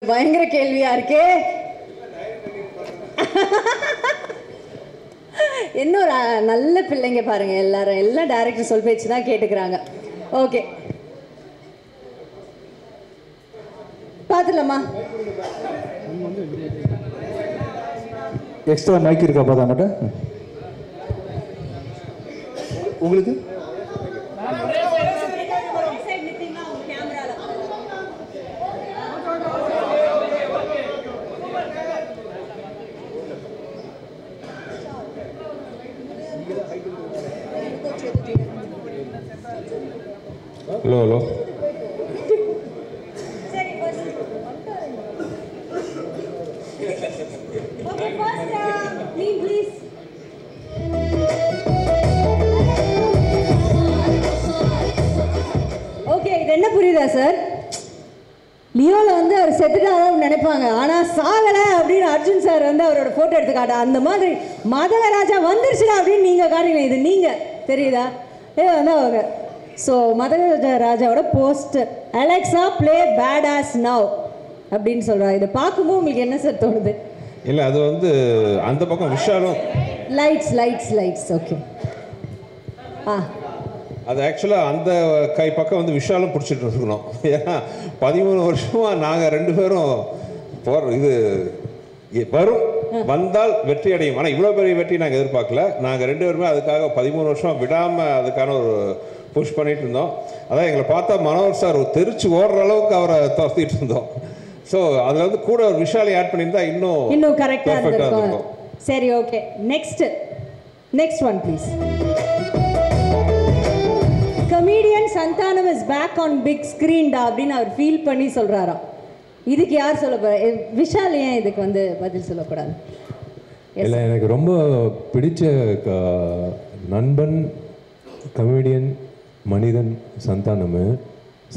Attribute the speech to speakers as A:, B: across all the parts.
A: பயங்கர கேள்வியா இருக்கே. இன்னொரு நல்ல பிள்ளைங்க பாருங்க, எல்லாரும் எல்லாம் டைரக்டர் சொல் பேச்சு தான் கேட்டுக்கிறாங்க. ஓகே, பார்த்துலாமா?
B: எக்ஸ்ட்ரா மைக் இருக்கா பார்த்தா மட்டும் உங்களுக்கு
C: ஹலோ ஹலோ
A: ஓகே, இது என்ன புரியுதா சார்? லியோல வந்து அவர் செத்துட்டாரு நினைப்பாங்க, ஆனா சாகல அப்படின்னு அர்ஜுன் சார் வந்து அவரோட போட்டோ எடுத்து காட்ட, அந்த மாதிரி மதகராஜா வந்துருச்சுடா அப்படின்னு நீங்க காட்டுங்க. இது நீங்க தெரியுதா? வந்து அவங்க ஸோ மதகராஜாவோட poster Alexa play bad ass now அப்படின்னு சொல்றாங்க. இதை பார்க்கும்போது உங்களுக்கு என்ன சார் தோணுது?
C: இல்லை, அது வந்து அந்த பக்கம் விஷாலும்
A: லைட்ஸ் லைட்ஸ் லைட்ஸ் ஓகே.
C: அது ஆக்சுவலாக அந்த கை பக்கம் வந்து விஷாலும் பிடிச்சிட்டு இருக்கணும். ஏன்னா 13 வருஷமாக நாங்கள் 2 பேரும் இது வரும் வந்தால் வெற்றி அடையும். ஆனால் இவ்வளோ பெரிய வெற்றி நாங்கள் எதிர்பார்க்கல. நாங்கள் 2 பேருமே அதுக்காக 13 வருஷம் விடாமல் அதுக்கான ஒரு புஷ் பண்ணிட்டு இருந்தோம். அதான் எங்களை பார்த்தா மனோகர் சார் தெரிச்சு ஓடுற அளவுக்கு அவரை துரத்திட்டு இருந்தோம். ஸோ அதில் வந்து கூட ஒரு விஷாலை ஆட் பண்ணியிருந்தா இன்னும்
A: கரெக்டாக இருந்திருக்கும். சரி, okay, next one please. Comedian Santhanam is back on big screen டா அப்படின்னு அவர் ஃபீல் பண்ணி சொல்றாராம். இதுக்கு யார் சொல்ல போற? விஷால் ஏன் இதுக்கு வந்து பதில் சொல்லக்கூடாது?
D: இல்லை, எனக்கு ரொம்ப பிடிச்ச நண்பன் கமெடியன் மனிதன்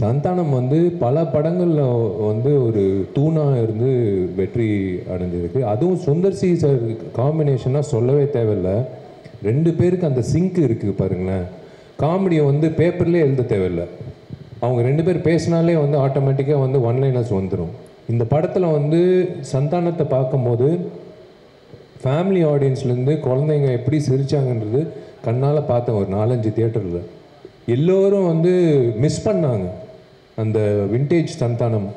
D: சந்தானம் வந்து பல படங்களில் வந்து ஒரு தூணாக இருந்து வெற்றி அடைஞ்சிருக்கு. அதுவும் சுந்தர் சி சார் காம்பினேஷனாக சொல்லவே தேவையில்லை. 2 பேருக்கு அந்த சிங்க் இருக்குது பாருங்களேன். காமெடியை வந்து பேப்பர்லேயே எழுத தேவையில்லை. அவங்க 2 பேர் பேசினாலே வந்து ஆட்டோமேட்டிக்காக வந்து ஒன்லைனர்ஸ் வந்துடும். இந்த படத்தில் வந்து சந்தானத்தை பார்க்கும்போது ஃபேமிலி ஆடியன்ஸ்லேருந்து குழந்தைங்க எப்படி சிரித்தாங்கன்றது கண்ணால் பார்த்தேன். ஒரு 4-5 தியேட்டரில் எல்லோரும் வந்து மிஸ் பண்ணாங்க அந்த விண்டேஜ் சந்தானம்.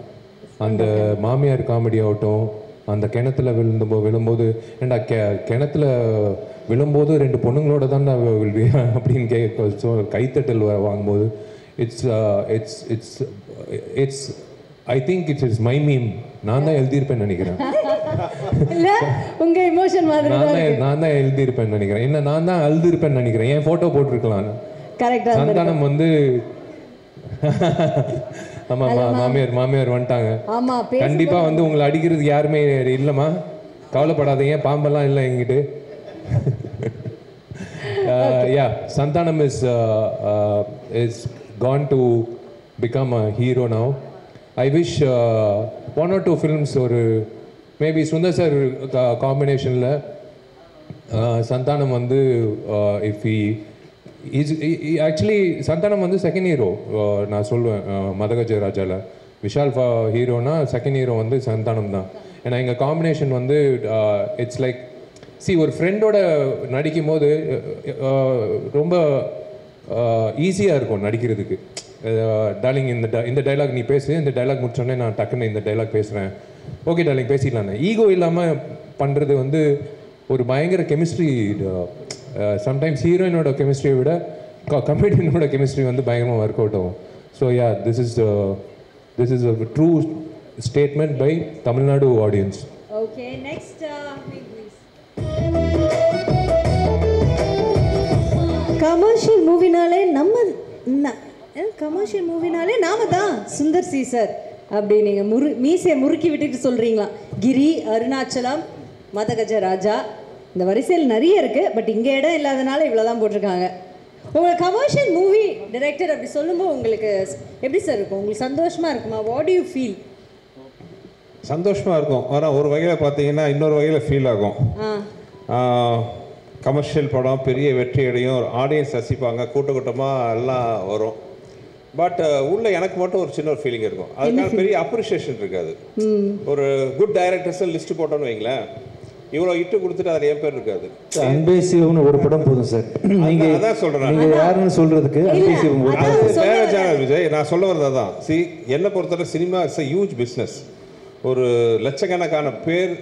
D: அந்த மாமியார் காமெடி ஆகட்டும், அந்த கிணத்துல விழும்போது ஏண்டா கிணத்துல விழும்போது 2 பொண்ணுங்களோட தான் அப்படின்னு கைத்தட்டல் வாங்கும்போது it's I think it's my meme. நான் தான் எழுதியிருப்பேன்னு நினைக்கிறேன். நான் தான் எழுதியிருப்பேன்னு நினைக்கிறேன். என்ன நான் தான் எழுதியிருப்பேன்னு நினைக்கிறேன். என் ஃபோட்டோ போட்டிருக்கலாம். சந்தானம் வந்து ஆமா மாமியார் வந்துட்டாங்க. கண்டிப்பா வந்து உங்களை அடிக்கிறதுக்கு யாருமே இல்லைம்மா, கவலைப்படாதீங்க, பாம்பெல்லாம் இல்லை எங்கிட்டு. Santhanam is gone to become a hero now. I wish 1 or 2 films or maybe Sundar sir combinationல Santhanam வந்து if he actually Santhanam வந்து செகண்ட் ஹீரோ நான் சொல்லுவேன். மதகஜராஜால விஷால் ஹீரோனா செகண்ட் ஹீரோ வந்து சந்தானம் தான். ஏன்னா எங்கள் காம்பினேஷன் வந்து இட்ஸ் லைக் ஒரு ஃப்ரெண்டோட நடிக்கும் போது ரொம்ப ஈஸியாக இருக்கும் நடிக்கிறதுக்கு. டார்லிங் இந்த டைலாக் நீ பேசு, இந்த டைலாக் முடிச்சோடனே நான் டக்குன்னு இந்த டைலாக் பேசுகிறேன், ஓகே டார்லிங் பேசிடலான்னு. ஈகோ இல்லாமல் பண்ணுறது வந்து ஒரு பயங்கர கெமிஸ்ட்ரி. சம்டைம்ஸ் ஹீரோயினோட கெமிஸ்ட்ரியை விட கமெடியனோட கெமிஸ்ட்ரி வந்து பயங்கரமாக ஒர்க் அவுட் ஆகும். So this is a true statement by Tamil Nadu audience.
A: Okay, next please. Commercial மூவினாலே கமர்ஷியல் மூவினாலே நாம தான் சுந்தர் சி சார் அப்படி நீங்கள் மீசையை முறுக்கி விட்டுட்டு சொல்கிறீங்களா? கிரி, அருணாச்சலம், மதகஜராஜா, இந்த வரிசையில் நிறைய இருக்குது. பட் இங்கே இடம் இல்லாதனால இவ்வளோ தான் போட்டிருக்காங்க. உங்களுக்கு கமர்ஷியல் மூவி டைரக்டர் அப்படி சொல்லும்போது உங்களுக்கு எப்படி சார் இருக்கும்? உங்களுக்கு சந்தோஷமாக இருக்குமா? What to you feel?
C: சந்தோஷமாக இருக்கும். ஆனால் ஒரு வகையில் பார்த்தீங்கன்னா இன்னொரு வகையில் ஃபீல் ஆகும். கமர்ஷியல் படம் பெரிய வெற்றி அடையும், ஆடியன்ஸ் ரசிப்பாங்க, கூட்டமாக எல்லாம் வரும். பட் உள்ள எனக்கு மட்டும் ஒரு சின்ன ஒரு ஃபீலிங் இருக்கும். அதுக்கான பெரிய அப்ரிஷியேஷன் இருக்காது. ஒரு குட் டைரக்டர்ஸ் லிஸ்ட் போட்டோன்னு வைங்களேன், இவ்வளோ இட்டு கொடுத்துட்டு அதில் என் பேர் இருக்காது.
B: அன்பே சிவம்னு ஒரு படம் போதும் சார். நீங்க
C: அதான் சொல்றேன்,
B: நீங்க யாருன்னு சொல்றதுக்கு அன்பே சிவம் ஒரு படம்.
C: அது வேற சேனல் விஜய். நான் சொல்ல வரது அதான். என்னை பொறுத்தவரை cinema it's a huge business. ஒரு லட்சக்கணக்கான பேர்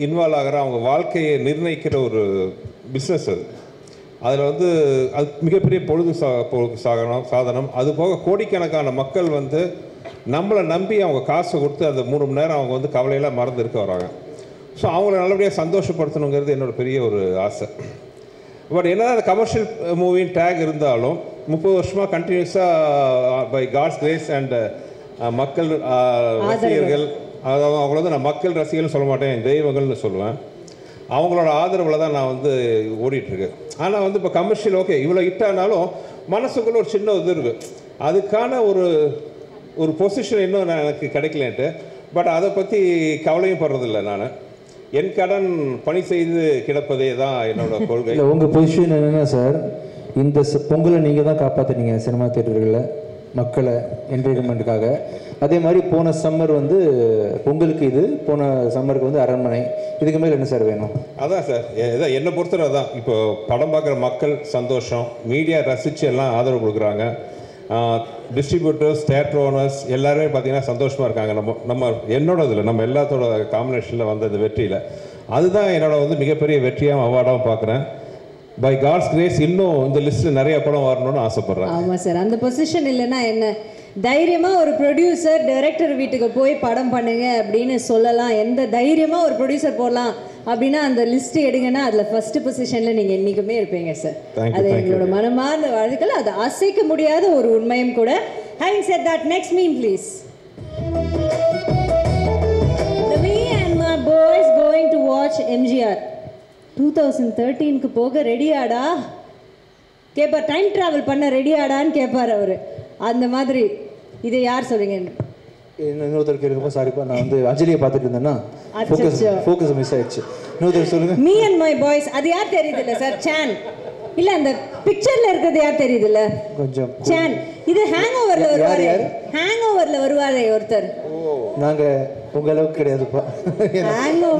C: இன்வால்வ் ஆகிற, அவங்க வாழ்க்கையை நிர்ணயிக்கிற ஒரு பிஸ்னஸ் அது. அதில் வந்து அது மிகப்பெரிய பொழுது சாதனம். அது போக கோடிக்கணக்கான மக்கள் வந்து நம்மளை நம்பி அவங்க காசை கொடுத்து அந்த 3 மணி நேரம் அவங்க வந்து கவலையெல்லாம் மறந்து இருக்க வராங்க. ஸோ அவங்கள நல்லபடியாக சந்தோஷப்படுத்தணுங்கிறது என்னோட பெரிய ஒரு ஆசை. பட் என்னதான் அந்த கமர்ஷியல் மூவின்னு டேக் இருந்தாலும் 30 வருஷமாக கண்டினியூஸாக பை காட்ஸ் கிரேஸ் அண்ட் மக்கள் ரசிகர்கள், அதாவது அவங்கள வந்து நான் மக்கள் ரசிகர்கள்னு சொல்ல மாட்டேன், தெய்வங்கள்னு சொல்லுவேன். அவங்களோட ஆதரவில் தான் நான் வந்து ஓடிட்டுருக்கேன். ஆனால் வந்து இப்போ கமர்ஷியல் ஓகே இவ்வளோ ஹிட்டானாலும் மனசுக்குள்ள ஒரு சின்ன இது இருக்குது. அதுக்கான ஒரு பொசிஷன் இன்னும் எனக்கு கிடைக்கலன்ட்டு. பட் அதை பற்றி கவலையும் படுறதில்லை. நான் என் கடன் பணி செய்து கிடப்பதே தான் என்னோட கொள்கை.
B: இல்லை, உங்கள் பொசிஷன் என்னென்னா சார், இந்த பொங்கலை நீங்கள் தான் காப்பாற்றுனீங்க சினிமா தியேட்டர்களில் மக்களை என்டர்டெயின்மெண்ட்டுக்காக. அதே மாதிரி போன சம்மர் வந்து பொங்கலுக்கு இது, போன சம்மருக்கு வந்து அரண்மனை. இதுக்கு மேலே என்ன சார் வேணும்?
C: அதான் சார், என்னை பொறுத்தவரை தான். இப்போ படம் பார்க்குற மக்கள் சந்தோஷம், மீடியா ரசித்து எல்லாம் ஆதரவு கொடுக்குறாங்க, டிஸ்ட்ரிபியூட்டர்ஸ், தியேட்டர் ஓனர்ஸ் எல்லாருமே பார்த்தீங்கன்னா சந்தோஷமாக இருக்காங்க. நம்ம என்னோட இதில் நம்ம எல்லாத்தோட காம்பினேஷனில் வந்த இந்த வெற்றியில் அதுதான் என்னோட வந்து மிகப்பெரிய வெற்றியாகவும் அவார்டாகவும் பார்க்குறேன். பை காட்ஸ் கிரேஸ் இன்னும் இந்த லிஸ்ட்டில் நிறைய படம் வரணும்னு ஆசைப்பட்றேன்.
A: ஆமாம் சார், அந்த பொசிஷன் இல்லைன்னா என்ன, தைரியமாக ஒரு ப்ரொடியூசர் டைரக்டர் வீட்டுக்கு போய் படம் பண்ணுங்க அப்படின்னு சொல்லலாம். எந்த தைரியமாக ஒரு ப்ரொடியூசர் போடலாம் அப்படின்னா அந்த லிஸ்ட் எடுங்கன்னா அதில் ஃபர்ஸ்ட் பொசிஷனில் நீங்கள் என்றைக்குமே இருப்பீங்க சார். அது எங்களோட மனமார்ந்த வாழ்த்துக்கள். அது அசைக்க முடியாத ஒரு உண்மையும் கூட. Having said that, next meme please. The me and my boys going to watch MGR 2013க்கு போக ரெடியாடா கேட்பார். டைம் ட்ராவல் பண்ண ரெடியாடான்னு கேட்பார் அவர். அந்த மாதிரி இதை யார் சொல்றீங்க?
B: இன்னொருத்தருக்கு இருக்கப்போ சாரிப்பா, நான் வந்து அஞ்சலியை பார்த்துட்டு இருந்தேன்னா ஃபோக்கஸ் மிஸ் ஆயிடுச்சு. இன்னொருத்தர் சொல்லுங்க.
A: மீ அண்ட் மை பாய்ஸ், அது யார் தெரியுது இல்லை சார்? சான் இல்ல, அந்த பிக்சர்ல இருக்கிறது யார் தெரியுது இல்ல? கொஞ்சம் சான். இது ஹேங் ஓவர்ல வருவாரு. ஹேங் ஓவர்ல வருவாரே ஒருத்தர்.
B: நாங்க உங்க அளவுக்கு கிடையாதுப்பா.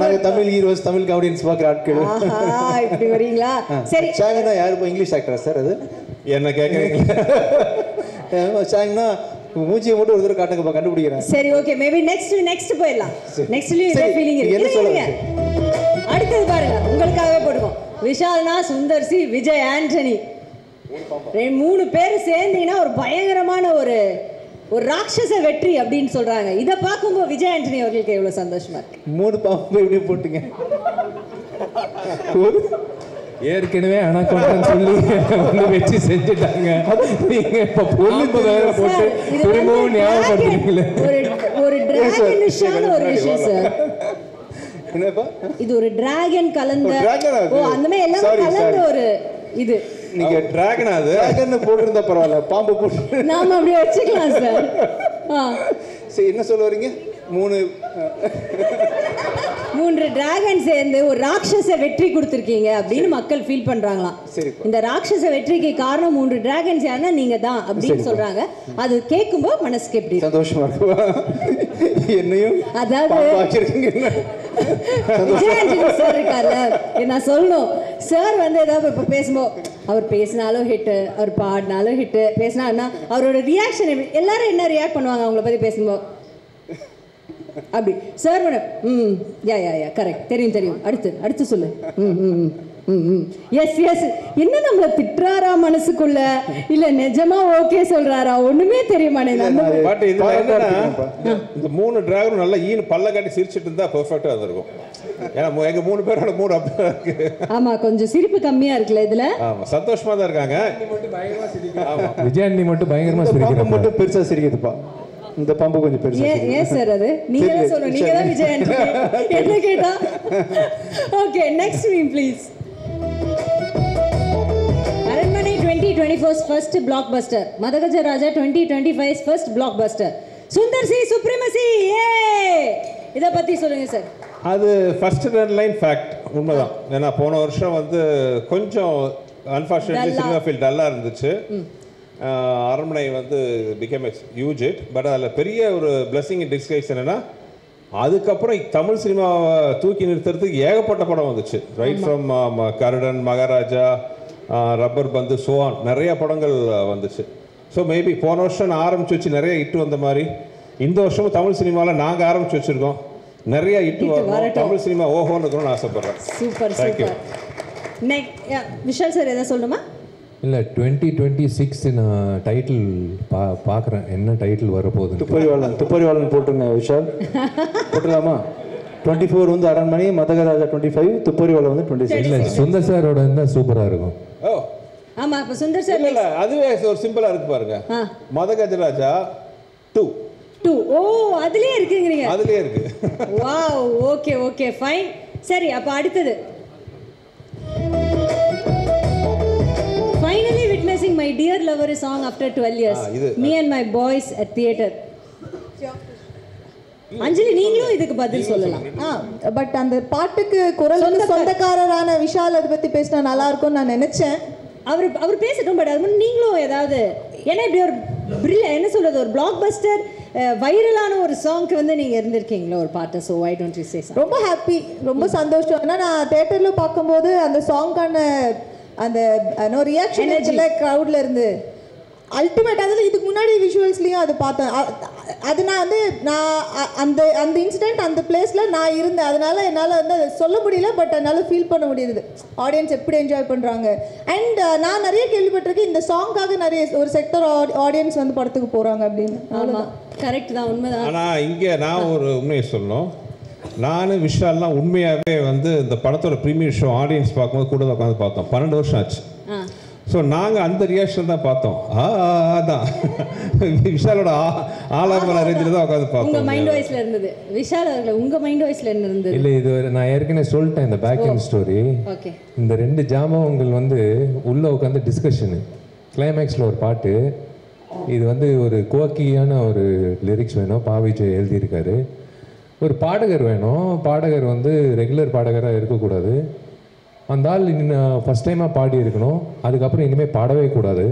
B: நாங்க தமிழ் ஹீரோஸ், தமிழ் ஆடியன்ஸ் பார்க்குற ஆட்கள்.
A: இப்படி வரீங்களா? சரி,
B: சாங்னா யாருப்பா? இங்கிலீஷ் ஆக்டரா சார்? அது
C: என்ன கேட்குறீங்க?
B: சாங்னா மூஞ்சியை மட்டும் ஒரு தடவை காட்டுங்கப்பா, கண்டுபிடிக்கிறேன்.
A: சரி, ஓகே, மேபி நெக்ஸ்ட் போயிடலாம். நெக்ஸ்ட்லயும் இதே ஃபீலிங் இருக்கு. அடுத்தது பாருங்க, உங்களுக்காகவே போடுவோம். விஷால்னா சுந்தர் சி, விஜய் ஆண்டனி, 3 பேர் சேர்ந்தீங்கன்னா ஒரு பயங்கரமான ஒரு ராட்சச வெற்றி அப்படின்னு சொல்றாங்க. இதை பார்க்கும்போது விஜய் ஆண்டனி அவர்களுக்கு எவ்வளவு சந்தோஷமா இருக்கு.
B: 3 பாம்பு எப்படி போட்டுங்க?
D: ஏற்கனவே அனாகோண்டான்னு சொல்லி வந்து வச்சு செஞ்சுட்டாங்க. நீங்க இப்ப பொண்ணு வேற போட்டு திரும்பவும் ஞாபகப்படுத்துறீங்களே.
A: ஒரு டிராகனிஷான ஒரு விஷயம் சார்.
B: என்னப்பா
A: இது? ஒரு டிராகன் கலந்த, அந்த மாதிரி எல்லாம் கலந்த ஒரு இது.
B: நீங்க டிராகன், அது டிராகன் போட்டுருந்தா பரவாயில்ல, பாம்பு போட்டு
A: நாம அப்படியே வச்சுக்கலாம் சார்.
B: சரி, என்ன சொல்ல வரீங்க?
A: 3 டிராகன் சேர்ந்து ஒரு ராட்சச வெற்றி கொடுத்துருக்கீங்க அப்படின்னு மக்கள் ஃபீல் பண்றாங்களாம். இந்த ராட்சச வெற்றிக்கு காரணம் 3 டிராகன்ஸ் யாருன்னா நீங்க தான் அப்படின்னு சொல்றாங்க. அது கேட்கும்போது மனசுக்கு எப்படி
B: சந்தோஷமா இருக்கு? என்னையும்
A: அதாவது சார் இருக்கார்ல, நான் சொல்லணும், சார் வந்து ஏதாவது இப்போ பேசும்போது அவர் பேசினாலும் ஹிட்டு, அவர் பாடினாலும் ஹிட்டு, பேசினா அவரோட ரியாக்ஷன் எல்லாரும் என்ன ரியாக்ட் பண்ணுவாங்க அவங்கள பற்றி பேசும்போது? அப்படி சார் மேடம் யா கரெக்ட், தெரியும், அடுத்து சொல்லு, எஸ் என்ன நம்மள திட்டுறாரா மனசுக்குள்ள, இல்ல நிஜமா ஓகே சொல்றாரா, ஒண்ணுமே தெரிய மாட்டேங்குது.
C: பட் இதுல என்னன்னா, இந்த 3 டிராகரும் நல்லா ஈனு பல்ல காட்டி சிரிச்சிட்டு இருந்தா பெர்ஃபெக்ட்டா இருந்திருக்கும். ஏன்னா எங்க 3 பேரோட மூட் அப்படியே இருக்கு.
A: ஆமா, கொஞ்சம் சிரிப்பு கம்மியா இருக்குல்ல இதுல.
C: ஆமா, சந்தோஷமா தான் இருக்காங்க.
D: ஆமா, விஜயாண்டி மட்டும் பயங்கரமா சிரிக்கிறாங்க.
B: மட்டும் பெருசா சிரிக்குதுப்பா. இந்த பாம்பு கொஞ்சம் பெருசா.
A: ஏன் சார்? அது நீங்க தான் சொல்லணும், நீங்க தான் விஜய் ஆண்டனி. என்ன கேட்டா? Okay, next meme please. அரண்மனை 2024's ஃபர்ஸ்ட் பிளாக்பஸ்டர், மதகஜ ராஜா 2025's first blockbuster, Sundar C supremacy. இதை பத்தி சொல்லுங்க சார்.
C: அது ஃபர்ஸ்ட் லைன் ஃபேக்ட், உண்மைதான். ஏன்னா போன வருஷம் வந்து கொஞ்சம் அன்ஃபார்ச்சுனேட்லி சினிமா ஃபீல்ட் டல்லாக இருந்துச்சு. அரண்மனை வந்து became X huge hit. But அதில் பெரிய ஒரு பிளெஸிங் இன் டிஸ்கைஸ் என்னென்னா, அதுக்கப்புறம் தமிழ் சினிமாவை தூக்கி நிறுத்துறதுக்கு ஏகப்பட்ட படம் வந்துச்சு. Right from Garudan, Maharaja, rubber பந்து, சோவான், நிறைய படங்கள் வந்துச்சு. ஸோ மேபி போன வருஷம் நான் ஆரம்பிச்சு வச்சு நிறைய ஹிட் வந்த மாதிரி இந்த வருஷமும் தமிழ் சினிமாவில் நாங்கள் ஆரம்பிச்சு வச்சுருக்கோம். நிறைய ஹிட் வரும், தமிழ் சினிமா ஓஹோன்னு இருக்கணும்னு ஆசைப்பட்றேன்.
A: Super super. விஷால் சார் எதாவது சொல்லணுமா?
D: இல்லை, 2026 நான் டைட்டில் பார்க்குறேன், என்ன டைட்டில் வரப்போகுது.
B: துப்பறிவாளன் போட்டுருங்க விஷால், போட்டுடலாமா? 24 வந்து அரண்மனை, மதகராஜா 25, துப்பறிவாளன் வந்து 26.
D: இல்லை, சுந்தர் சாரோட இருந்தால் சூப்பராக இருக்கும்.
C: ஓ
A: ஆமா, இப்போ சுந்தர் சார்
C: இல்லை அதுவே ஒரு சிம்பிளாக இருக்கு பாருங்க. மதகஜராஜா 2.
A: ஓ அதுலயே இருக்குங்கிறீங்க?
C: அதுலயே இருக்கு.
A: Wow, okay okay fine. சரி, அப்போ அடுத்தது finally witnessing my dear lover song after 12 years. Me and my boys at theater. அஞ்சலி, நீங்களும் இதுக்கு பதில் சொல்லலாம்.
E: பட் அந்த பாட்டுக்கு குரலுக்கு சொந்தக்காரரான விஷால் அதை பத்தி பேசினா நல்லா இருக்கும்னு நான் நினைச்சேன்.
A: அவர் பேசட்டும். பட் அது முன்னாடி நீங்களும் ஏதாவது, ஏன்னா இப்படி ஒரு என்ன சொல்றது, ஒரு பிளாக் பஸ்டர் வைரலான ஒரு சாங்க்கு வந்து நீங்க இருந்திருக்கீங்களா ஒரு பாட்டு. So why don't you say something?
E: ரொம்ப ஹாப்பி, ரொம்ப சந்தோஷம். ஏன்னா நான் தியேட்டர்ல பார்க்கும்போது அந்த சாங்கான அந்த ரியாக்ஷன் இருக்குல்ல க்ரௌட்ல இருந்து, அல்டிமேட். அதில் இதுக்கு முன்னாடி விஷுவல்ஸ்லையும் அது பார்த்தேன். அது நான் வந்து அந்த அந்த இன்சிடென்ட் அந்த பிளேஸில் நான் இருந்தேன். அதனால என்னால் வந்து அதை சொல்ல முடியல, பட் என்னால் ஃபீல் பண்ண முடியுது ஆடியன்ஸ் எப்படி என்ஜாய் பண்ணுறாங்க. அண்ட் நான் நிறைய கேள்விப்பட்டிருக்கேன், இந்த சாங்காக நிறைய ஒரு செக்டர் ஆடியன்ஸ் வந்து படத்துக்கு போகிறாங்க அப்படின்னு.
A: ஆமாம், கரெக்ட் தான், உண்மைதான்.
C: ஆனால் இங்கே நான் ஒரு உண்மையை சொல்லணும். நானும் விஷால்லாம் உண்மையாகவே வந்து இந்த படத்தோட ப்ரீமியர் ஷோ ஆடியன்ஸ் பார்க்கும்போது கூட உட்காந்து பார்த்தோம். 12 வருஷம் ஆச்சு. ஸோ நாங்கள் அந்த ரியாக்ஷன் தான் பார்த்தோம். அதான் விஷாலோட ஆலாபன ரேஞ்சில் தான் உட்காந்து பார்த்தோம்.
A: உங்கள் மைண்ட் வாய்ஸில் இருந்தது விஷால் அவர்கள், உங்கள் மைண்ட் வாய்ஸில் என்ன இருந்தது?
D: இல்லை, இது நான் ஏற்கனவே சொல்லிட்டேன் இந்த பேக் எண்ட் ஸ்டோரி.
A: ஓகே,
D: இந்த 2 ஜாமான்கள் வந்து உள்ளே உட்காந்து டிஸ்கஷனு. கிளைமேக்ஸில் ஒரு பாட்டு, இது வந்து ஒரு குவக்கியான ஒரு லிரிக்ஸ் வேணும், பாவிஜய் எழுதியிருக்காரு. ஒரு பாடகர் வேணும். பாடகர் வந்து ரெகுலர் பாடகராக இருக்கக்கூடாது. அந்த ஆள் ஃபஸ்ட் டைமாக பாடி இருக்கணும், அதுக்கப்புறம் இனிமேல் பாடவே கூடாது.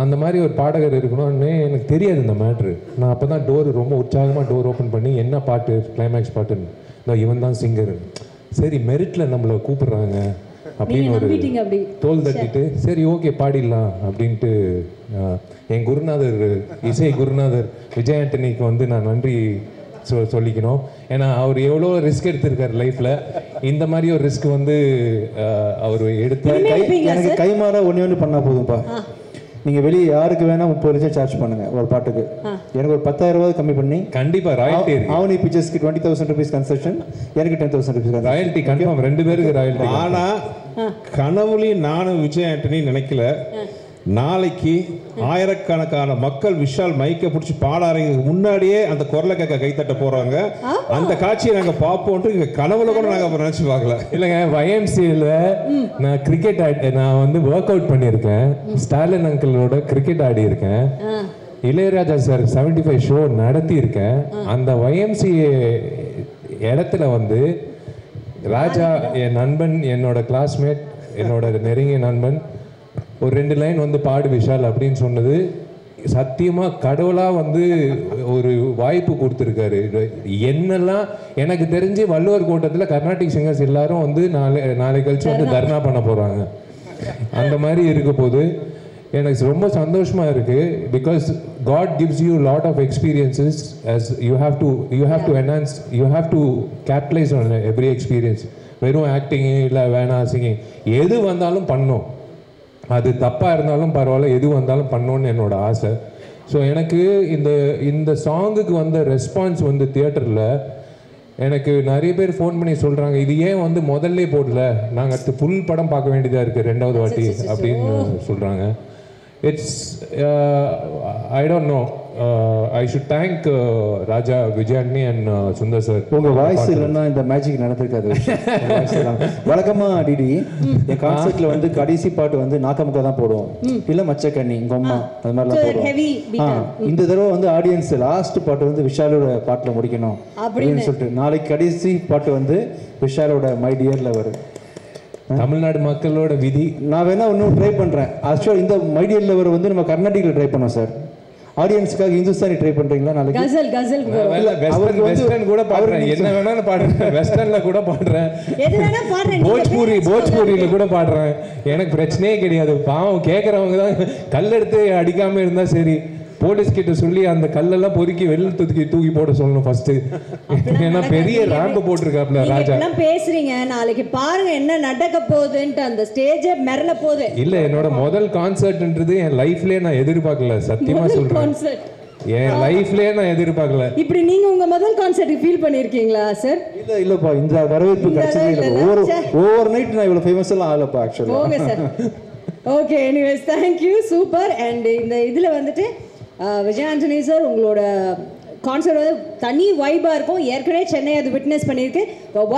D: அந்த மாதிரி ஒரு பாடகர் இருக்கணும்னு எனக்கு தெரியாது இந்த மேட்ரு. நான் அப்போ தான் ரொம்ப உற்சாகமாக டோர் ஓப்பன் பண்ணி என்ன பாட்டு, கிளைமேக்ஸ் பாட்டுன்னு, இந்த இவன் தான் சிங்கர், சரி மெரிட்டில் நம்மளை கூப்பிடுறாங்க அப்படின்னு ஒரு தோல் தட்டிட்டு சரி ஓகே பாடிடலாம் அப்படின்ட்டு என் குருநாதர், இசை குருநாதர் விஜய் ஆண்டனிக்கு வந்து நான் நன்றி சொல்லிக்கணும். ஏன்னா அவர் எவ்வளோ ரிஸ்க் எடுத்திருக்காரு லைஃப்பில். இந்த மாதிரி ஒரு ரிஸ்க் வந்து அவர் எடுத்து
B: எனக்கு கைமாற ஒன்று பண்ணால் போதும்ப்பா. நீங்கள் வெளியே யாருக்கு வேணால் 30 லட்சம் சார்ஜ் பண்ணுங்க ஒரு பாட்டுக்கு. எனக்கு ஒரு 10,000 ரூபாய் கம்மி பண்ணி
D: கண்டிப்பாக ராயல்ட்டி இருக்கு.
B: அவனி பிக்சர்ஸ்க்கு 20,000 rupees கன்செஷன், எனக்கு 10,000 rupees
D: ராயல்ட்டி கன்ஃபார்ம், 2 பேருக்கு ராயல்ட்டி.
C: ஆனால் கனவுலையும் நானும் விஜய் ஆண்டனி நினைக்கல நாளைக்கு ஆயிரக்கணக்கான மக்கள் விஷால் மைக்கை பிடிச்சி பாடாறதுக்கு முன்னாடியே அந்த குரலை கேட்க கைத்தட்ட போறாங்க. அந்த காட்சியை நாங்க பார்ப்போம். கனவுல கூட நாங்க நினைச்சு பார்க்கல.
D: இல்லைங்க, YMCAல நான் கிரிக்கெட் நான் வந்து ஒர்க் அவுட் பண்ணியிருக்கேன். ஸ்டாலின் அங்கிளோட கிரிக்கெட் ஆடி இருக்கேன். இளையராஜா சார் 75 ஷோ நடத்தி இருக்கேன். அந்த YMCA இடத்துல வந்து ராஜா என் நண்பன், என்னோட கிளாஸ்மேட், என்னோட நெருங்கிய நண்பன் ஒரு 2 லைன் வந்து பாடு விஷால் அப்படின்னு சொன்னது சத்தியமாக கடவுளாக வந்து ஒரு வாய்ப்பு கொடுத்துருக்காரு. என்னெல்லாம் எனக்கு தெரிஞ்சு வள்ளுவர் கோட்டத்தில் கர்நாடிக் சிங்கர்ஸ் எல்லாரும் வந்து நாளை கழிச்சு வந்து தர்ணா பண்ண போகிறாங்க. அந்த மாதிரி இருக்க போது எனக்கு ரொம்ப சந்தோஷமாக இருக்குது. Because God gives you a lot of experiences as you have to enhance, you have to capitalize on every experience. வெறும் ஆக்டிங் இல்லை வேணாம் சிங்கிங் எது வந்தாலும் பண்ணணும். அது தப்பாக இருந்தாலும் பரவாயில்ல, எது வந்தாலும் பண்ணணுன்னு என்னோட ஆசை. ஸோ எனக்கு இந்த சாங்குக்கு வந்த ரெஸ்பான்ஸ் வந்து தியேட்டரில் எனக்கு நிறைய பேர் ஃபோன் பண்ணி சொல்கிறாங்க, இது ஏன் வந்து முதல்ல போடல, நாங்கள் அடுத்து ஃபுல் படம் பார்க்க வேண்டியதாக இருக்குது 2வது வாட்டி அப்படின்னு சொல்கிறாங்க. It's I don't know. I should thank Raja, Vijayantani and Sundar sir.
B: உங்க வாய்ஸ் இல்லைன்னா இந்த மேஜிக் நடந்திருக்காது. வழக்கமா டிடி என் கான்செர்ட்ல வந்து கடைசி பாட்டு வந்து நாக்கமுக்கா தான் போடுவோம், இல்ல மச்சக்கண்ணி கொம்மா அது மாதிரிலாம் போடுவோம். இந்த தடவை வந்து ஆடியன்ஸ் லாஸ்ட் பாட்டு வந்து விஷாலோட பாட்டுல முடிக்கணும் அப்படின்னு சொல்லிட்டு நாளைக்கு கடைசி பாட்டு வந்து விஷாலோட மை டியர்ல வரும்.
D: தமிழ்நாடு மக்களோட விதி.
B: நான் வேணா இன்னும் ட்ரை பண்ணுறேன். ஆக்சுவலாக இந்த மைடியல் லவர் வந்து நம்ம கர்நாடிக்கில் ட்ரை பண்ணோம் சார். ஆடியன்ஸுக்காக இந்துஸ்தானி ட்ரை பண்றீங்களா நாளைக்கு?
D: கசல் வெஸ்டர்ன் கூட பாடுறேன், என்ன வேணாலும் பாடுறேன், வெஸ்டர்ன்ல கூட பாடுறேன், போஜ்பூரியில கூட பாடுறேன், எனக்கு பிரச்சனையே கிடையாது. பாவம் கேட்கறவங்க தான் கல்லெடுத்து அடிக்காம இருந்தா சரி. போலீஸ் கிட்ட சொல்லி அந்த கல்லெல்லாம் பொறுக்கி வெளில தூக்கி போட சொல்லணும் ஃபர்ஸ்ட். ஏன்னா பெரிய ரேம்ப் போட்டிருக்காப்ல ராஜா.
A: எல்லாம் பேசுறீங்க, நாளைக்கு பாருங்க என்ன நடக்க போகுதுன்ட்டு. அந்த ஸ்டேஜே மிரள போகுது.
D: இல்ல, என்னோட முதல் கான்சர்ட்ன்றது என் லைஃப்லயே நான் எதிர்பார்க்கல, சத்தியமா சொல்றேன். என் லைஃப்லயே நான் எதிர்பார்க்கல.
A: இப்படி நீங்க உங்க முதல் கான்சர்ட் ஃபீல் பண்ணிருக்கீங்களா சார்?
B: இல்லப்பா, இந்த வரவேற்பு கிடைச்சதே இல்ல. ஓவர் நைட் நான் இவ்வளவு ஃபேமஸ் எல்லாம் ஆகலப்பா ஆக்சுவலா.
A: Okay sir. Okay, anyways thank you, super. And இந்த இதுல வந்துட்டு விஜய் ஆண்டனி சார் உங்களோட கான்சர்ட் வந்து தனி வைபா இருக்கும். ஏற்கனவே சென்னை அது விட்னஸ் பண்ணியிருக்கு.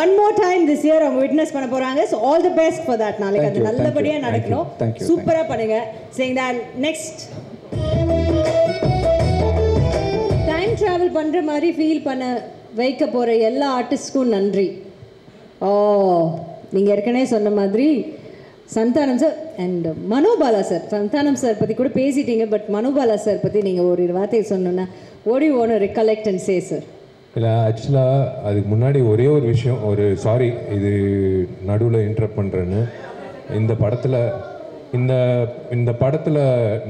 A: One more time this year அவங்க விட்னஸ் பண்ண போறாங்க. So all the best for that. நாளைக்கு அது நல்லபடியாக நடக்கணும். சூப்பராக பண்ணுங்க. Saying that next time travel பண்ணுற மாதிரி ஃபீல் பண்ண வைக்க போகிற எல்லா ஆர்டிஸ்ட்க்கும் நன்றி. நீங்கள் ஏற்கனவே சொன்ன மாதிரி Santhanam sir and Manobala sir. Santhanam sir பற்றி கூட பேசிட்டீங்க, பட் மனோபாலா சார் பற்றி நீங்கள் ஒரு வார்த்தை சொன்னோன்னா what do you want to recollect and say sir?
D: இல்லை, ஆக்சுவலாக அதுக்கு முன்னாடி ஒரே ஒரு விஷயம், ஒரு சாரி, இது நடுவில் இன்டரப்ட் பண்ணுறேன்னு. இந்த படத்தில்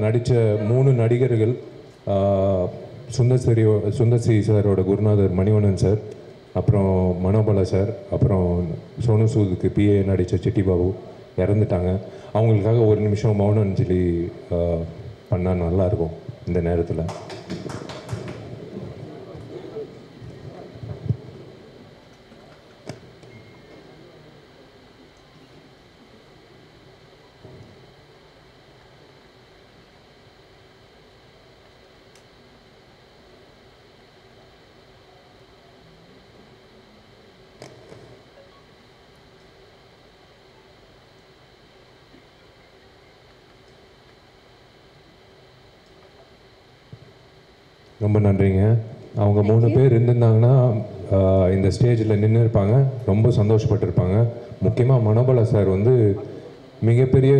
D: நடித்த 3 நடிகர்கள், சுந்தர்சி சாரோட குருநாதர் மணிவண்ணன் சார், அப்புறம் மனோபாலா சார், அப்புறம் சோனு சூதுக்கு பிஏ நடித்த சிட்டி பாபு இறந்துட்டாங்க. அவங்களுக்காக ஒரு நிமிஷம் மௌன அஞ்சலி பண்ணால் நல்லாயிருக்கும் இந்த நேரத்தில். ரொம்ப நன்றிங்க. அவங்க 3 பேர் இருந்திருந்தாங்கன்னா இந்த ஸ்டேஜில் நின்று இருப்பாங்க, ரொம்ப சந்தோஷப்பட்டிருப்பாங்க. முக்கியமாக மனோபாலா சார் வந்து மிகப்பெரிய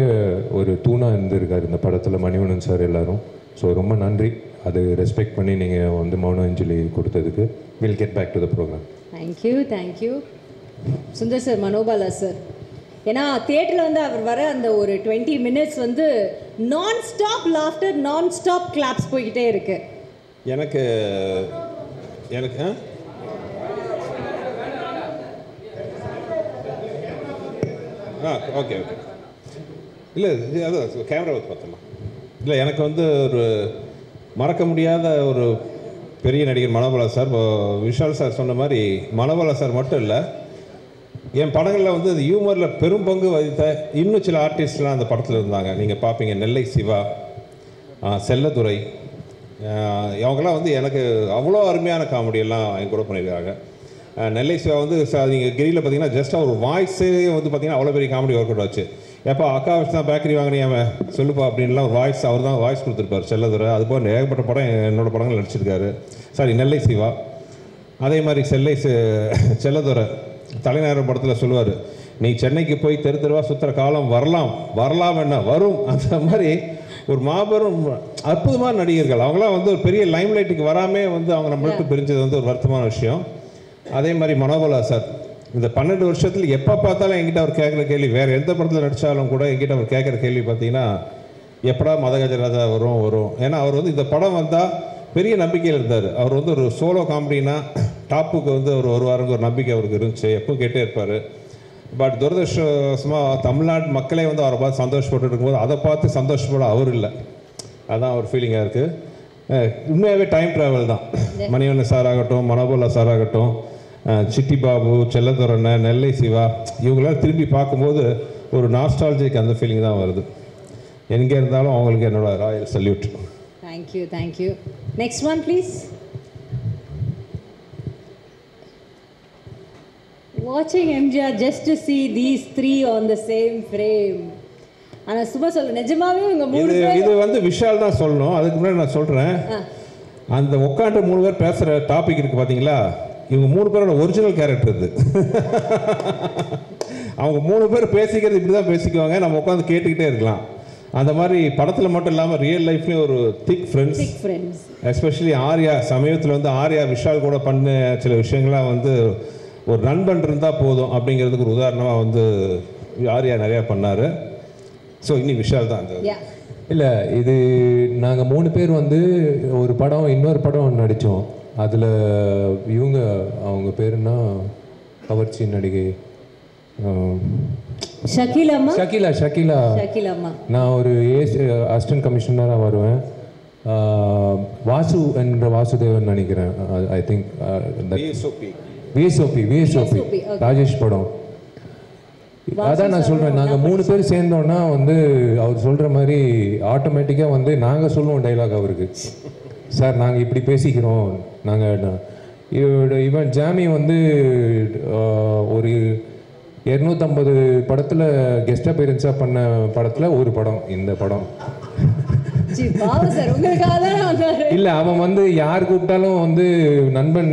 D: ஒரு தூணாக இருந்திருக்கார் இந்த படத்தில், மணிவண்ணன் சார் எல்லாரும். ஸோ ரொம்ப நன்றி, அது ரெஸ்பெக்ட் பண்ணி நீங்கள் வந்து மௌன அஞ்சலி கொடுத்ததுக்கு. Will get back to the program.
A: Thank you Sundar sir, Manobala sir. ஏன்னா தியேட்டரில் வந்து அவர் வர அந்த ஒரு 20 மினிட்ஸ் வந்து நான் ஸ்டாப் லாஃப்டர், நான் ஸ்டாப் கிளாப்ஸ் போய்கிட்டே இருக்கு.
C: எனக்கு ஓகே இல்லை, அது கேமரா வச்சு பார்த்தோம்மா. இல்லை, எனக்கு வந்து ஒரு மறக்க முடியாத ஒரு பெரிய நடிகர் மனோபாலா சார். விஷால் சார் சொன்ன மாதிரி மனோபாலா சார் மட்டும் இல்லை, என் படங்களில் வந்து அது ஹியூமரில் பெரும் பங்கு வகித்த இன்னும் சில ஆர்டிஸ்ட்லாம் அந்த படத்தில் இருந்தாங்க. நீங்கள் பார்ப்பீங்க, நெல்லை சிவா, செல்லதுரை, அவங்களாம் வந்து எனக்கு அவ்வளோ அருமையான காமெடியெல்லாம் என் கூட பண்ணியிருக்காங்க. நெல்லை சிவா வந்து நீங்கள் கிரியில் பார்த்தீங்கன்னா ஜஸ்ட் அவர் வாய்ஸே வந்து பார்த்தீங்கன்னா அவ்வளோ பெரிய காமெடி ஒர்க் அவுட் ஆச்சு. எப்போ அக்கா வச்சு தான் பேக்கரி வாங்கினே அவன் சொல்லுப்பா அப்படின்லாம் ஒரு வாய்ஸ் அவர் தான் வாய்ஸ் கொடுத்துருப்பார். செல்லதுரை அதுபோல் ஏகப்பட்ட படம் என்னோடய படங்கள் நடிச்சிருக்காரு. நெல்லை சிவா. அதே மாதிரி செல்லதுரை தலைநகரம் படத்தில் சொல்லுவார், நீ சென்னைக்கு போய் தெரு தெருவாக சுற்றுற காலம் வரலாம் என்ன வரும். அந்த மாதிரி ஒரு மாபெரும் அற்புதமான நடிகர்கள். அவங்களாம் வந்து ஒரு பெரிய லைம் லைட்டுக்கு வராமே வந்து அவங்க நம்மளுக்கு பிரிஞ்சது வந்து ஒரு வருத்தமான விஷயம். அதே மாதிரி மனோபாலா சார் இந்த 12 வருஷத்தில் எப்போ பார்த்தாலும் என்கிட்ட அவர் கேட்குற கேள்வி, வேறு எந்த படத்தில் நடித்தாலும் கூட என்கிட்ட அவர் கேட்குற கேள்வி பார்த்தீங்கன்னா, எப்படா மதகஜராஜா வரும். ஏன்னா அவர் வந்து இந்த படம் வந்தால் பெரிய நம்பிக்கையில் இருந்தார். அவர் வந்து ஒரு சோலோ காமெடினா டாப்புக்கு வந்து ஒரு வாரம் ஒரு நம்பிக்கை அவருக்கு இருந்துச்சு, எப்பவும் கேட்டே இருப்பார். பட் துரதிருஷ்டவசமாக தமிழ்நாட்டு மக்களே வந்து அவரை பார்த்து சந்தோஷப்பட்டு இருக்கும்போது அதை பார்த்து சந்தோஷப்பட அவர் இல்லை. அதுதான் ஒரு ஃபீலிங்காக இருக்குது. உண்மையாகவே டைம் ட்ராவல் தான். மணிவண்ணன் சார் ஆகட்டும், மனோபாலா சார் ஆகட்டும், சிட்டி பாபு, செல்லதுரை, நெல்லை சிவா, இவங்களாம் திரும்பி பார்க்கும்போது ஒரு நாஸ்டாலஜிக் அந்த ஃபீலிங் தான் வருது. எங்கே இருந்தாலும் அவங்களுக்கு என்னோட Royal salute.
A: Thank you. Next one please. Watching MGR just to see these 3 on the same frame. ஆனா சும்மா சொல்ல, நிஜமாவே உங்க 3 பேர்
C: இது வந்து விஷால் தான் சொல்லணும். அதுக்கு முன்னாடி நான் சொல்றேன், அந்த உட்காந்து 3 பேர் பேசுற டாபிக் இருக்கு பாத்தீங்களா, இவங்க 3 பேரோட ஒரிஜினல் கேரக்டர் இது. அவங்க 3 பேர் பேசிக்கிறது இப்படி தான் பேசிக்குவாங்க, நம்ம உட்காந்து கேட்டுக்கிட்டே இருக்கலாம். அந்த மாதிரி படத்தில் மட்டும் இல்லாமல் ரியல் லைஃப்லேயும் ஒரு திக் ஃப்ரெண்ட்ஸ். எஸ்பெஷலி ஆர்யா, சமீபத்தில் வந்து ஆர்யா விஷால் கூட பண்ண சில விஷயங்கள்லாம் வந்து ஒரு நண்பன் இருந்தால் போதும் அப்படிங்கிறதுக்கு ஒரு உதாரணமாக வந்து ஆர்யா நிறையா பண்ணார். ஸோ இன்னி விஷால் தான் அந்த
D: இல்லை, இது நாங்கள் 3 பேர் வந்து ஒரு படம் இன்னொரு படம் நடித்தோம். அதில் இவங்க அவங்க பேருன்னா கவர்ச்சி நடிகை ஷக்கீலா. நான் ஒரு அசிஸ்டன்ட் கமிஷனராக வருவேன். வாசு என்ற வாசுதேவன் நினைக்கிறேன். ஐ திங்க் விஎஸ்ஓபி ராஜேஷ் படம். அதான் நான் சொல்கிறேன், நாங்கள் 3 பேர் சேர்ந்தோன்னா வந்து அவர் சொல்கிற மாதிரி ஆட்டோமேட்டிக்காக வந்து நாங்கள் சொல்லுவோம் டைலாக் அவருக்கு. சார் நாங்கள் இப்படி பேசிக்கிறோம். நாங்கள் இவன் ஜாமி வந்து ஒரு 250 படத்தில் கெஸ்ட் அப்பியரன்ஸாக பண்ண படத்தில் ஒரு படம் இந்த படம். இல்லை, அவன் வந்து யார் கூப்பிட்டாலும் வந்து நண்பன்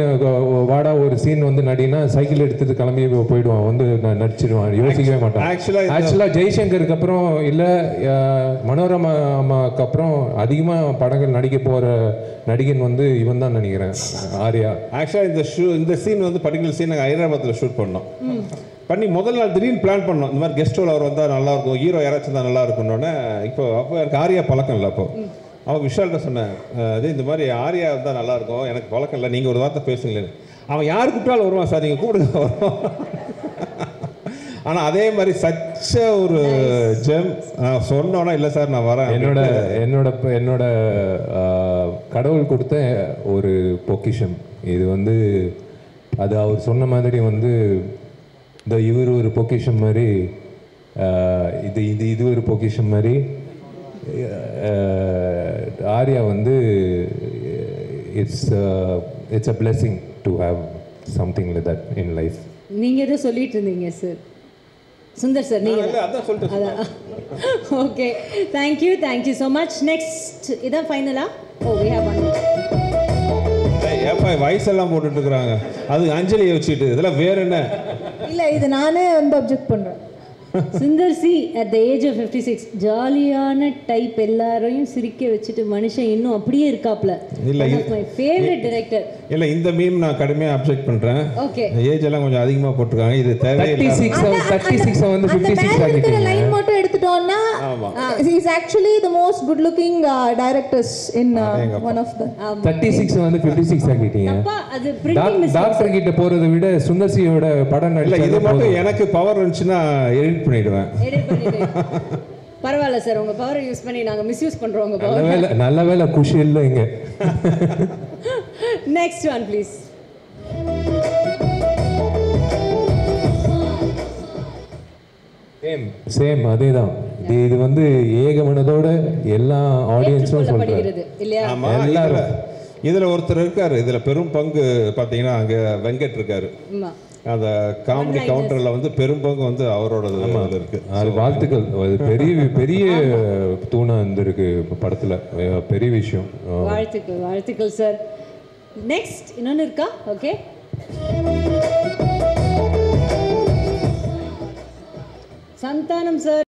D: வாடா ஒரு சீன் வந்து நடினா சைக்கிள் எடுத்துட்டு கிளம்பி போயிடுவான், வந்து நடிச்சிடுவான், யோசிக்கவே மாட்டான். ஆக்சுவலாக ஜெய்சங்கருக்கு அப்புறம் இல்லை மனோரமா அம்மாவுக்கு அப்புறம் அதிகமாக படங்கள் நடிக்க போகிற நடிகன் வந்து இவன் தான் நினைக்கிறேன், ஆர்யா.
C: ஆக்சுவலாக இந்த சீன் வந்து பர்டிகுலர் சீன் நாங்கள் ஹைதராபாத்தில் ஷூட் பண்ணோம். பண்ணி முதல் நாள் திடீர்னு பிளான் பண்ணோம், இந்த மாதிரி கெஸ்ட் ரோல் அவர் வந்தால் நல்லாயிருக்கும், ஹீரோ யாராச்சும் தான் நல்லா இருக்குன்னொன்னே. அப்போ எனக்கு ஆர்யா பழக்கம் இல்லை. அப்போ அவன் விஷால்கிட்ட சொன்னேன், அதே இந்த மாதிரி ஆர்யா வந்தால் நல்லாயிருக்கும், எனக்கு பழக்கம் இல்லை, நீங்கள் ஒரு வார்த்தை பேசுங்களேன். அவன் யார் கூப்பிட்டாலும் வருவான் சார், நீங்கள் கூப்பிடுங்க வருவான். ஆனால் அதே மாதிரி சச்ச ஒரு ஜெம் சொன்னோன்னா இல்லை சார் நான் வரேன்.
D: என்னோட கடவுள் கொடுத்த ஒரு பொக்கிஷம் இது வந்து. அது அவர் சொன்ன மாதிரி வந்து இவர் ஒரு பொக்கிஷம் மாதிரி, இது ஒரு பொக்கிஷம் மாதிரி. ஆர்யா வந்து it's a blessing to have something like that in life.
A: நீங்கள் எதோ சொல்லிட்டு இருந்தீங்க சார் சுந்தர் சார், நீங்கள்
C: அதான் சொல்லிட்டு.
A: Okay, thank you so much. Next இதான் ஃபைனலா? ஓ வி ஹேவ் ஒன்.
C: ஏப்பா வயசெல்லாம் போட்டுட்டு இருக்கிறாங்க, அது அஞ்சலியை வச்சுட்டு இதெல்லாம் வேற என்ன?
E: இல்லை, இது நானே வந்து அப்ஜெக்ட் பண்ணுறேன்.
A: Sundar C at the age of 56 ஜாலியான டைப், எல்லாரையும் சிரிக்க வச்சுட்டு மனுஷன் இன்னும் அப்படியே இருக்காப்ல.
C: இல்லை,
A: மை ஃபேவரட் டைரக்டர்.
C: இல்லை, இந்த மீம் நான் கடுமையாக அப்ஜெக்ட் பண்ணுறேன்.
A: ஓகே,
C: ஏஜ் எல்லாம் கொஞ்சம் அதிகமாக போட்டுருக்காங்க, இது தேவையில்லை.
D: 36 வந்து 56 ஆகிட்டீங்க.
E: லைன் மட்டும் எடுத்துட்டோம்னா he is actually the most good looking directors in one of the
D: 36 வந்து 56 ஆகிட்டீங்க.
A: அப்பா அது பிரிண்டிங் மிஸ்டேக்.
D: டாக்டர் கிட்ட போறதை விட சுந்தர் சியோட படம்
C: இல்லை, இது மட்டும் எனக்கு பவர் இருந்துச்சுன்னா எடிட் பண்ணிடுவேன்.
A: பரவாயில்ல சார், உங்க பவரை யூஸ் பண்ணி நாங்க மிஸ்யூஸ் பண்றோம் உங்க பவர்.
D: நல்ல வேளை குஷி இல்லை இங்க.
A: Next one please.
D: சேம் அதேதான். இது வந்து ஏகமனதோட எல்லா ஆடியன்ஸும் சொல்றாங்க
A: இல்லையா?
C: எல்லாரும் இதுல ஒருத்தர் இருக்காரு, இதுல பெரும் பங்கு பாத்தீங்கன்னா அங்க வெங்கட் இருக்காரு. அந்த காமெடி கவுண்டர்ல வந்து பெரும் பங்கு வந்து அவரோட இருக்கு.
D: அது வாழ்த்துக்கள், அது பெரிய தூணா இருந்திருக்கு படத்துல, பெரிய விஷயம்.
A: வாழ்த்துக்கள் சார். நெக்ஸ்ட் இன்னொன்னு இருக்கா? Okay, Santhanam sir.